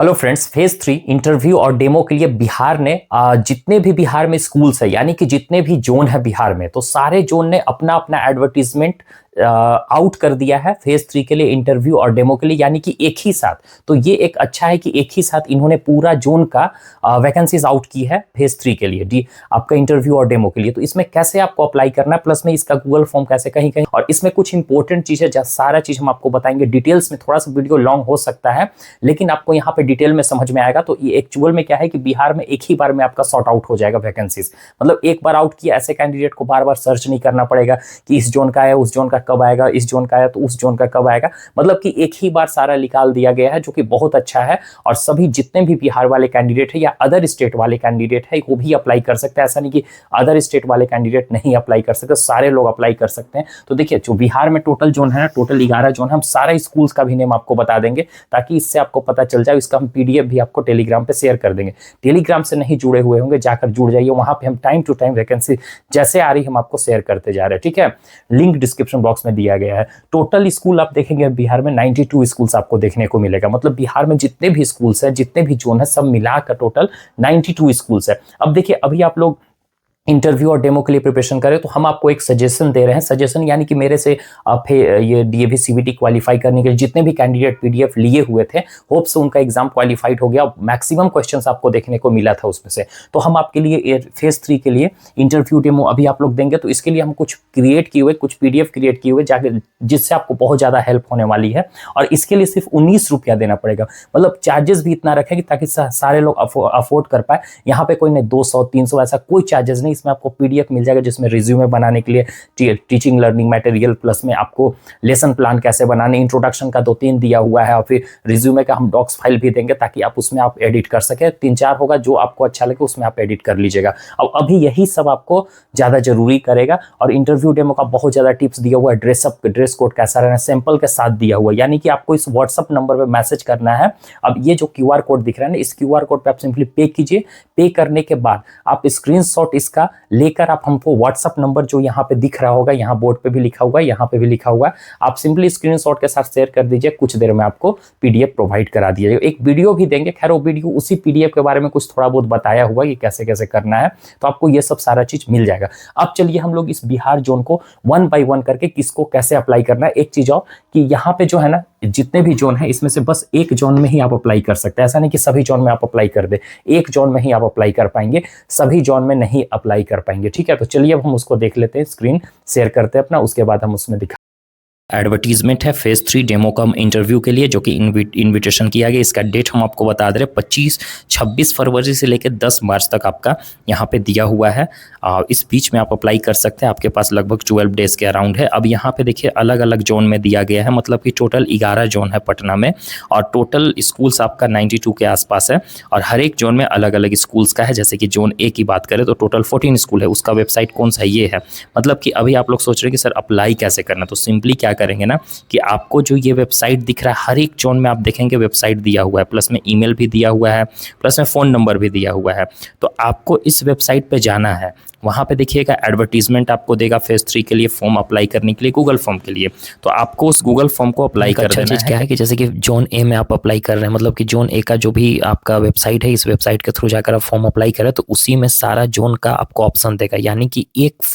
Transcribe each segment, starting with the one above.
Hello friends, phase 3 interview और demo के लिए बिहार ने जितने भी बिहार में स्कूल्स है यानी कि जितने भी जोन है बिहार में, तो सारे जोन ने अपना अपना एडवर्टीजमेंट आउट कर दिया है फेज 3 के लिए, इंटरव्यू और डेमो के लिए, यानी कि एक ही साथ। तो ये एक अच्छा है कि एक ही साथ इन्होंने पूरा जोन का वैकेंसीज आउट की है फेज 3 के लिए, डी आपका इंटरव्यू और डेमो के लिए। तो इसमें कैसे आपको अप्लाई करना है, प्लस में इसका गूगल फॉर्म कैसे, कहीं कहीं और इसमें कुछ इंपॉर्टेंट चीजें, सारा चीज हम आपको बताएंगे डिटेल्स में। थोड़ा सा वीडियो लॉन्ग हो सकता है लेकिन आपको यहाँ पे डिटेल में समझ में आएगा। तो ये एक्चुअल में क्या है कि बिहार में एक ही बार में आपका सॉर्ट आउट हो जाएगा वैकेंसीज, मतलब एक बार आउट किया, ऐसे कैंडिडेट को बार बार सर्च नहीं करना पड़ेगा कि इस जोन का है उस जोन का कब आएगा, इस जोन का है तो उस जोन का कब आएगा। मतलब कि एक ही बार सारा निकाल दिया गया है, जो कि बहुत अच्छा है। और सभी जितने भी बिहार वाले कैंडिडेट है या अदर स्टेट वाले कैंडिडेट है वो भी अप्लाई कर सकते हैं। ऐसा नहीं कि अदर स्टेट वाले कैंडिडेट नहीं अप्लाई कर सकते, सारे लोग अप्लाई कर सकते हैं। तो देखिए, जो बिहार में टोटल जोन है, टोटल 11 जोन है, हम सारे स्कूल्स का भी नेम आपको बता देंगे ताकि इससे आपको पता चल जाए। इसका हम पीडीएफ भी आपको टेलीग्राम पे शेयर कर देंगे। टेलीग्राम से नहीं जुड़े हुए होंगे, जाकर जुड़ जाइए, वहां पे हम टाइम टू टाइम वैकेंसी जैसे आ रही हम आपको शेयर करते जा रहे हैं। ठीक है, लिंक डिस्क्रिप्शन बॉक्स में दिया गया है। टोटल स्कूल आप देखेंगे बिहार में 92 स्कूल्स आपको देखने को मिलेगा। मतलब बिहार में जितने भी स्कूल्स है, जितने भी जोन है, सब मिलाकर टोटल 92 स्कूल्स है। अब देखिए, अभी आप लोग इंटरव्यू और डेमो के लिए प्रिपरेशन करें तो हम आपको एक सजेशन दे रहे हैं। सजेशन यानी कि मेरे से आप ये डीएवी सीबीटी क्वालिफाई करने के लिए जितने भी कैंडिडेट पीडीएफ लिए हुए थे, होप से उनका एग्जाम क्वालिफाइड हो गया, मैक्सिमम क्वेश्चंस आपको देखने को मिला था उसमें से। तो हम आपके लिए फेज 3 के लिए इंटरव्यू डेमो अभी आप लोग देंगे, तो इसके लिए हम कुछ क्रिएट किए हुए, कुछ पीडीएफ क्रिएट किए हुए जाके, जिससे आपको बहुत ज्यादा हेल्प होने वाली है। और इसके लिए सिर्फ 19 रुपया देना पड़ेगा। मतलब चार्जेस भी इतना रखेंगे ताकि सारे लोग अफोर्ड कर पाए। यहाँ पे कोई नहीं 200 300 ऐसा कोई चार्जेस नहीं। इसमें आपको पीडीएफ मिल जाएगा जिसमें रिज्यूमे बनाने के लिए टीचिंग लर्निंग मटेरियल, प्लस में आपको लेसन प्लान कैसे बनाने, इंट्रोडक्शन का 2-3 दिया हुआ है, और फिर रिज्यूमे का हम डॉक्स फाइल भी देंगे ताकि आप उसमें आप एडिट कर सके। 3-4 होगा, जो आपको अच्छा लगे उसमें आप एडिट कर लीजिएगा। अब अभी यही सब आपको ज्यादा जरूरी करेगा। और इंटरव्यू डेमो का बहुत ज्यादा टिप्स दिया हुआ है, ड्रेस कोड कैसा रहना, सैंपल के साथ दिया हुआ है। यानी कि आपको इस व्हाट्सएप नंबर पर मैसेज करना है। अब ये जो क्यूआर कोड दिख रहा है ना, इस क्यूआर कोड पे आप सिंपली पे कीजिए। पे करने के बाद आप स्क्रीनशॉट इसका लेकर आप हमको व्हाट्सएप नंबर जो यहाँ पे दिख रहा होगा, यहाँ बोर्ड पे भी लिखा हुआ है, यहाँ पे भी लिखा हुआ है, आप सिंपली स्क्रीनशॉट के साथ शेयर कर दीजिए। कुछ देर में आपको पीडीएफ प्रोवाइड करा दिया जाएगा। एक वीडियो भी देंगे, खैर वो वीडियो उसी पीडीएफ के बारे में कुछ थोड़ा बहुत बताया हुआ है कि कैसे कैसे करना है, तो आपको ये सब सारा चीज मिल जाएगा। अब चलिए हम लोग इस बिहार जोन को 1 बाय 1 करके किसको कैसे अप्लाई करना है। एक चीज और कि यहाँ पे जो है ना, जितने भी जोन है इसमें से बस एक जोन में ही आप अप्लाई कर सकते हैं। ऐसा नहीं कि सभी जोन में आप अप्लाई कर दे, एक जोन में ही आप अप्लाई कर पाएंगे, सभी जोन में नहीं अप्लाई कर पाएंगे। ठीक है, तो चलिए अब हम उसको देख लेते हैं, स्क्रीन शेयर करते हैं अपना, उसके बाद हम उसमें दिखा। एडवर्टीजमेंट है फेज 3 डेमो का इंटरव्यू के लिए, जो कि इनविटेशन किया गया। इसका डेट हम आपको बता दे रहे, 26 फरवरी से लेकर 10 मार्च तक आपका यहाँ पे दिया हुआ है। इस बीच में आप अप्लाई कर सकते हैं, आपके पास लगभग 12 डेज के अराउंड है। अब यहाँ पे देखिए अलग अलग जोन में दिया गया है, मतलब कि टोटल 11 जोन है पटना में, और टोटल स्कूल्स आपका 92 के आसपास है। और हर एक जोन में अलग अलग स्कूल्स का है। जैसे कि जोन ए की बात करें तो टोटल 14 स्कूल है। उसका वेबसाइट कौन सा ये है। मतलब कि अभी आप लोग सोच रहे हैं कि सर अप्लाई कैसे करना, तो सिंपली क्या करेंगे ना कि आपको जो ये वेबसाइट दिख रहा है, हर एक जोन में आप देखेंगे वेबसाइट दिया हुआ है, प्लस में ईमेल भी दिया हुआ है, प्लस में फ़ोन नंबर भी दिया हुआ है। तो आपको इस वेबसाइट पे जाना है, वहाँ पे देखिएगा एडवर्टीजमेंट आपको देगा फेज 3 के लिए फॉर्म अप्लाई करने के लिए, गूगल फॉर्म के लिए। तो आपको उस गूगल फॉर्म को अप्लाई कर देना है। क्या है कि जैसे कि जोन ए में आप अप्लाई कर रहे हैं, मतलब कि जोन ए का जो भी आपका वेबसाइट है, इस वेबसाइट के थ्रू जाकर आप फॉर्म अप्लाई करें तो उसी में सारा जोन का आपको ऑप्शन देगा। यानी कि एक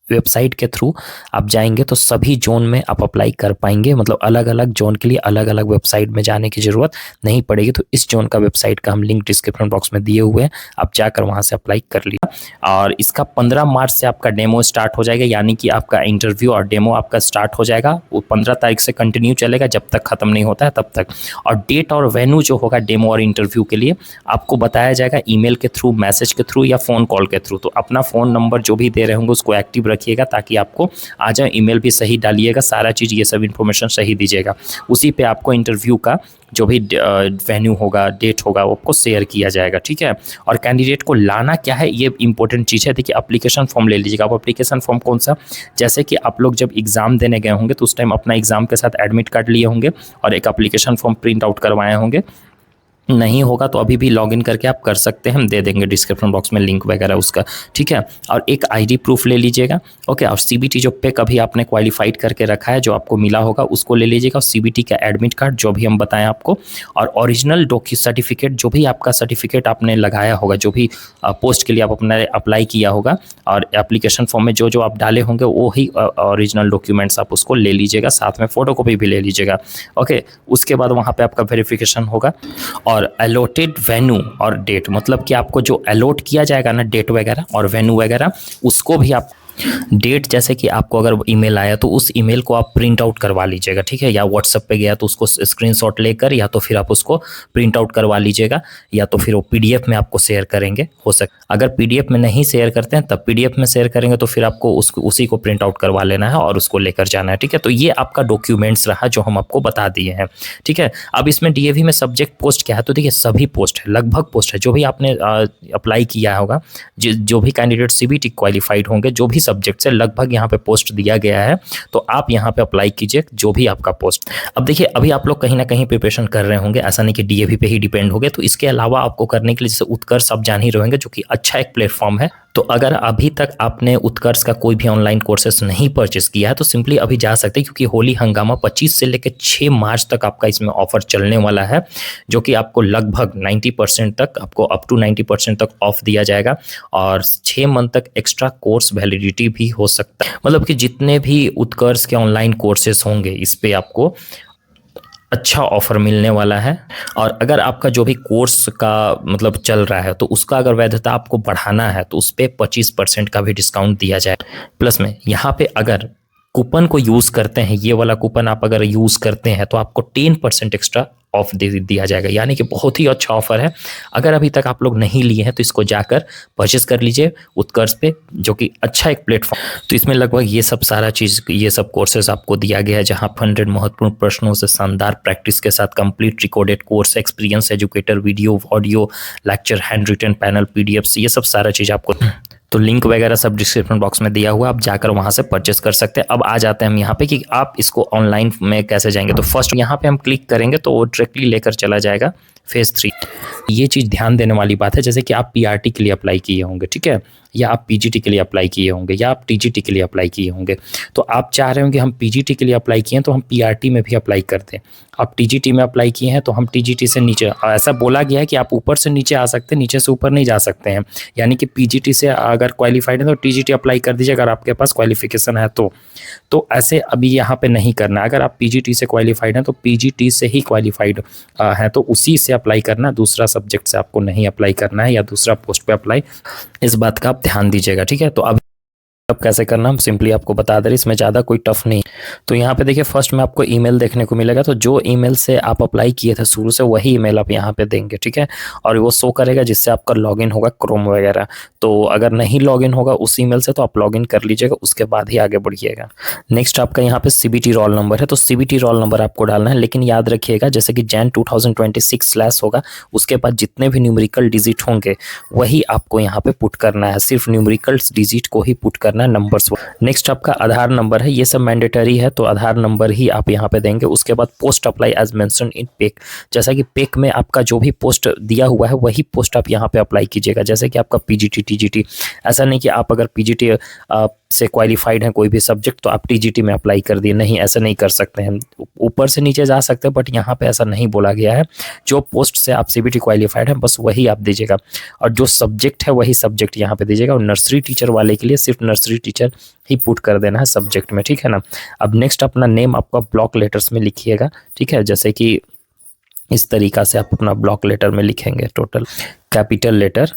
वेबसाइट के थ्रू आप जाएंगे तो सभी जोन में आप अप्लाई कर पाएंगे। मतलब अलग अलग जोन के लिए अलग अलग वेबसाइट में जाने की जरूरत नहीं पड़ेगी। तो इस जोन का वेबसाइट का हम लिंक डिस्क्रिप्शन बॉक्स में दिए हुए हैं, आप जाकर वहां से अप्लाई कर लीजिए। और इसका 15 मार्च से आपका डेमो स्टार्ट हो जाएगा, यानी कि आपका इंटरव्यू और डेमो आपका स्टार्ट हो जाएगा। वो 15 तारीख से कंटिन्यू चलेगा, जब तक खत्म नहीं होता है तब तक। और डेट और वेन्यू जो होगा डेमो और इंटरव्यू के लिए आपको बताया जाएगा ईमेल के थ्रू, मैसेज के थ्रू या फ़ोन कॉल के थ्रू। तो अपना फ़ोन नंबर जो भी दे रहे होंगे उसको एक्टिव रखिएगा ताकि आपको आ जाए। ईमेल भी सही डालिएगा, सारा चीज़ ये सब इन्फॉर्मेशन सही दीजिएगा। उसी पे आपको इंटरव्यू का जो भी वेन्यू होगा, डेट होगा, वो आपको शेयर किया जाएगा। ठीक है, और कैंडिडेट को लाना क्या है ये इंपॉर्टेंट चीज़ है। देखिए एप्लीकेशन फॉर्म ले लीजिएगा। आप एप्लीकेशन फॉर्म कौन सा, जैसे कि आप लोग जब एग्ज़ाम देने गए होंगे तो उस टाइम अपना एग्ज़ाम के साथ एडमिट कार्ड लिए होंगे और एक एप्लीकेशन फॉर्म प्रिंट आउट करवाए होंगे। नहीं होगा तो अभी भी लॉगिन करके आप कर सकते हैं, हम दे देंगे डिस्क्रिप्शन बॉक्स में लिंक वगैरह उसका, ठीक है। और एक आईडी प्रूफ ले लीजिएगा, ओके। और सीबीटी जो पे कभी आपने क्वालिफाइड करके रखा है, जो आपको मिला होगा, उसको ले लीजिएगा। सीबीटी का एडमिट कार्ड जो भी हम बताएं आपको, और ओरिजिनल सर्टिफिकेट, जो भी आपका सर्टिफिकेट आपने लगाया होगा, जो भी पोस्ट के लिए आप अपने अप्लाई किया होगा, और एप्लीकेशन फॉर्म में जो जो आप डाले होंगे वो ही ओरिजिनल डॉक्यूमेंट्स आप उसको ले लीजिएगा, साथ में फ़ोटोकॉपी भी ले लीजिएगा, ओके। उसके बाद वहाँ पे आपका वेरिफिकेशन होगा, और अलॉटेड वेन्यू और डेट, मतलब कि आपको जो अलॉट किया जाएगा ना, डेट वगैरह और वेन्यू वगैरह, उसको भी आप डेट, जैसे कि आपको अगर ईमेल आया तो उस ईमेल को आप प्रिंट आउट करवा लीजिएगा, ठीक है। या व्हाट्सएप पे गया तो उसको स्क्रीनशॉट लेकर, या तो फिर आप उसको प्रिंट आउट करवा लीजिएगा, या तो फिर वो पीडीएफ में आपको शेयर करेंगे, हो सकता अगर पीडीएफ में नहीं शेयर करते हैं तब पीडीएफ में शेयर करेंगे, तो फिर आपको उसी को प्रिंट आउट करवा लेना है और उसको लेकर जाना है, ठीक है। तो ये आपका डॉक्यूमेंट्स रहा जो हम आपको बता दिए हैं, ठीक है। अब इसमें डीएवी में सब्जेक्ट पोस्ट क्या है, तो देखिए सभी पोस्ट है, लगभग पोस्ट है, जो भी आपने अप्लाई किया होगा, जो भी कैंडिडेट सीबीटी क्वालिफाइड होंगे, जो भी सब्जेक्ट से लगभग यहाँ पे पोस्ट दिया गया है, तो आप यहाँ पे अप्लाई कीजिए जो भी आपका पोस्ट। अब देखिए अभी आप लोग कहीं ना कहीं प्रिपरेशन कर रहे होंगे, ऐसा नहीं कि डीएवी पे ही डिपेंड हो गए, तो इसके अलावा आपको करने के लिए जैसे उत्कर्ष आप जान ही रहेंगे, जो कि अच्छा एक प्लेटफॉर्म है। तो अगर अभी तक आपने उत्कर्ष का कोई भी ऑनलाइन कोर्सेस नहीं परचेस किया है तो सिंपली अभी जा सकते हैं, क्योंकि होली हंगामा 25 से लेकर 6 मार्च तक आपका इसमें ऑफर चलने वाला है, जो कि आपको लगभग 90% तक, आपको अप टू 90% तक ऑफ दिया जाएगा, और 6 मंथ तक एक्स्ट्रा कोर्स वैलिडिटी भी हो सकता है। मतलब कि जितने भी उत्कर्ष के ऑनलाइन कोर्सेस होंगे इस पर आपको अच्छा ऑफर मिलने वाला है। और अगर आपका जो भी कोर्स का मतलब चल रहा है तो उसका अगर वैधता आपको बढ़ाना है तो उस पर 25% का भी डिस्काउंट दिया जाए। प्लस में यहाँ पे अगर कूपन को यूज़ करते हैं, ये वाला कूपन आप अगर यूज़ करते हैं तो आपको 10% एक्स्ट्रा ऑफ दे दिया जाएगा, यानी कि बहुत ही अच्छा ऑफर है। अगर अभी तक आप लोग नहीं लिए हैं तो इसको जाकर परचेस कर लीजिए उत्कर्ष पे, जो कि अच्छा एक प्लेटफॉर्म। तो इसमें लगभग ये सब सारा चीज़, ये सब कोर्सेज आपको दिया गया है, जहां 100 महत्वपूर्ण प्रश्नों से शानदार प्रैक्टिस के साथ complete recorded course, experience educator, video, audio lecture, handwritten panel, PDF, ये सब सारा चीज़ आपको, तो लिंक वगैरह सब डिस्क्रिप्शन बॉक्स में दिया हुआ, आप जाकर वहां से परचेस कर सकते हैं। अब आ जाते हैं हम यहाँ पे कि आप इसको ऑनलाइन में कैसे जाएंगे। तो फर्स्ट यहाँ पे हम क्लिक करेंगे तो वो डायरेक्टली लेकर चला जाएगा फेज 3। ये चीज़ ध्यान देने वाली बात है, जैसे कि आप पीआरटी के लिए अप्लाई किए होंगे, ठीक है, या आप पीजीटी के लिए अप्लाई किए होंगे, या आप टीजीटी के लिए अप्लाई किए होंगे, तो आप चाह रहे होंगे हम पीजीटी के लिए अप्लाई किए हैं तो हम पीआरटी में भी अप्लाई करते हैं। आप टीजीटी में अप्लाई किए हैं तो हम टीजीटी से नीचे, ऐसा बोला गया है कि आप ऊपर से नीचे आ सकते हैं, नीचे से ऊपर नहीं जा सकते हैं, यानी कि पीजीटी से अगर क्वालिफाइड है तो टीजीटी अप्लाई कर दीजिए अगर आपके पास क्वालिफिकेशन है तो ऐसे अभी यहाँ पे नहीं करना। अगर आप पीजीटी से क्वालिफाइड हैं तो पीजीटी से ही क्वालिफाइड है तो उसी से अप्लाई करना, दूसरा सब्जेक्ट से आपको नहीं अप्लाई करना है, या दूसरा पोस्ट पे अप्लाई, इस बात का आप ध्यान दीजिएगा, ठीक है। तो अब कैसे करना हम सिंपली आपको बता दे रहे, इसमें ज़्यादा कोई टफ नहीं। तो यहाँ पे देखिए फर्स्ट में आपको ईमेल देखने को मिलेगा, तो जो ईमेल से आप अप्लाई किए थे शुरू से वही ईमेल आप यहाँ पे देंगे, ठीक है, और वो शो करेगा जिससे आपका लॉगिन होगा क्रोम वगैरह। तो अगर नहीं लॉगिन होगा उस ईमेल से तो आप लॉगिन कर लीजिएगा, उसके बाद ही आगे बढ़िएगा। नेक्स्ट आपका यहाँ पे सीबीटी रोल नंबर है, तो सीबीटी रोल नंबर आपको डालना है, लेकिन याद रखिएगा जैसे कि जैन 2026 स्लैश होगा, उसके बाद जितने भी न्यूमेरिकल डिजिट होंगे वही आपको यहाँ पे पुट करना है, सिर्फ न्यूमेरिकल्स डिजिट को ही पुट करना है, नंबर्स। नेक्स्ट आपका आधार नंबर है, ये सब मैंडेटरी है तो आधार नंबर ही आप यहाँ पे देंगे। उसके बाद post apply as mention in पेक, जैसा कि पेक में आपका जो भी पोस्ट दिया हुआ है वही पोस्ट आप यहाँ पे अप्लाई कीजिएगा, जैसे कि आपका पीजीटी टीजीटी। ऐसा नहीं कि आप अगर पीजीटी से क्वालिफाइड हैं कोई भी सब्जेक्ट तो आप टीजीटी में अप्लाई कर दिए, नहीं, ऐसा नहीं कर सकते हैं। ऊपर से नीचे जा सकते हैं बट यहाँ पे ऐसा नहीं बोला गया है। जो पोस्ट से आप सीबीटी क्वालिफाइड हैं बस वही आप दीजिएगा, और जो सब्जेक्ट है वही सब्जेक्ट यहाँ पे दीजिएगा। और नर्सरी टीचर वाले के लिए सिर्फ नर्सरी टीचर ही पुट कर देना है सब्जेक्ट में, ठीक है ना। अब नेक्स्ट अपना नेम आपका ब्लॉक लेटर्स में लिखिएगा, ठीक है, जैसे कि इस तरीका से आप अपना ब्लॉक लेटर में लिखेंगे, टोटल कैपिटल लेटर।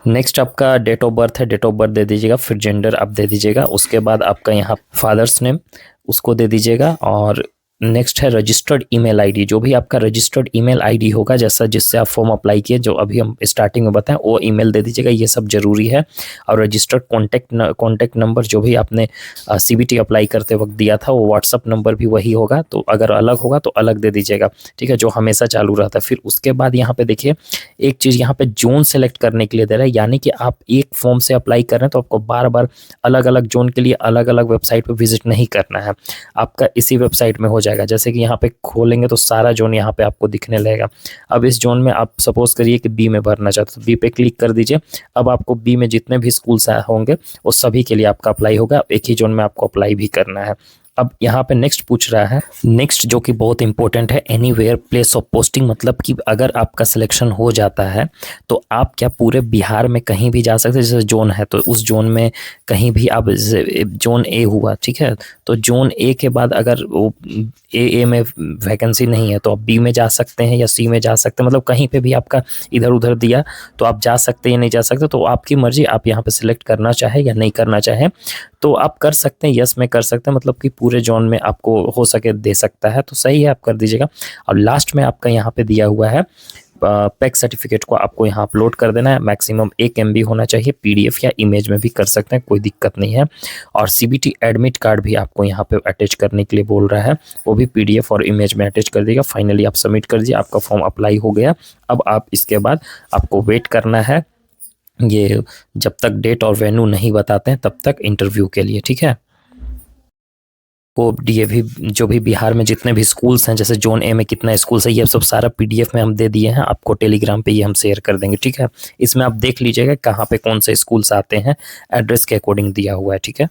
नेक्स्ट आपका डेट ऑफ बर्थ है, डेट ऑफ बर्थ दे दीजिएगा, फिर जेंडर आप दे दीजिएगा। उसके बाद आपका यहाँ फादर्स नेम उसको दे दीजिएगा। और नेक्स्ट है रजिस्टर्ड ईमेल आईडी, जो भी आपका रजिस्टर्ड ईमेल आईडी होगा जैसा जिससे आप फॉर्म अप्लाई किए, जो अभी हम स्टार्टिंग में बताएं वो ईमेल दे दीजिएगा, ये सब जरूरी है। और रजिस्टर्ड कॉन्टैक्ट नंबर जो भी आपने सीबीटी अप्लाई करते वक्त दिया था वो व्हाट्सअप नंबर भी वही होगा, तो अगर अलग होगा तो अलग दे दीजिएगा, ठीक है, जो हमेशा चालू रहता है। फिर उसके बाद यहाँ पे देखिए एक चीज़ यहाँ पे जोन सेलेक्ट करने के लिए दे रहा है, यानी कि आप एक फॉर्म से अप्लाई कर रहे हैं तो आपको बार बार अलग अलग जोन के लिए अलग अलग वेबसाइट पर विजिट नहीं करना है, आपका इसी वेबसाइट में हो जाएगा। जैसे कि यहाँ पे खोलेंगे तो सारा जोन यहाँ पे आपको दिखने लगेगा। अब इस जोन में आप सपोज करिए कि बी में भरना चाहते हो तो बी पे क्लिक कर दीजिए। अब आपको बी में जितने भी स्कूल्स होंगे वो सभी के लिए आपका अप्लाई होगा। एक ही जोन में आपको अप्लाई भी करना है। अब यहाँ पे नेक्स्ट पूछ रहा है, नेक्स्ट जो कि बहुत इंपॉर्टेंट है, एनीवेयर प्लेस ऑफ पोस्टिंग, मतलब कि अगर आपका सिलेक्शन हो जाता है तो आप क्या पूरे बिहार में कहीं भी जा सकते हैं। जैसे जोन है तो उस जोन में कहीं भी आप, जोन ए हुआ, ठीक है, तो जोन ए के बाद अगर वो ए में वैकेंसी नहीं है तो आप बी में जा सकते हैं या सी में जा सकते हैं। मतलब कहीं पे भी आपका इधर उधर दिया तो आप जा सकते हैं या नहीं जा सकते, तो आपकी मर्जी, आप यहाँ पे सिलेक्ट करना चाहे या नहीं करना चाहे तो आप कर सकते हैं। यस में कर सकते हैं, मतलब कि पूरे जोन में आपको हो सके दे सकता है, तो सही है, आप कर दीजिएगा। और लास्ट में आपका यहाँ पे दिया हुआ है पैक सर्टिफिकेट को आपको यहाँ अपलोड कर देना है। मैक्सिमम 1 MB होना चाहिए, PDF या इमेज में भी कर सकते हैं, कोई दिक्कत नहीं है। और CBT एडमिट कार्ड भी आपको यहाँ पे अटैच करने के लिए बोल रहा है, वो भी PDF और इमेज में अटैच कर देगा। फाइनली आप सबमिट कर दीजिए, आपका फॉर्म अप्लाई हो गया। अब आप इसके बाद आपको वेट करना है, ये जब तक डेट और वेन्यू नहीं बताते हैं तब तक इंटरव्यू के लिए, ठीक है। को ये भी जो भी बिहार में जितने भी स्कूल्स हैं, जैसे जोन ए में कितना स्कूल्स है, ये सब सारा PDF में हम दे दिए हैं आपको, टेलीग्राम पे ये हम शेयर कर देंगे, ठीक है। इसमें आप देख लीजिएगा कहाँ पे कौन से स्कूल्स आते हैं, एड्रेस के अकॉर्डिंग दिया हुआ है, ठीक है।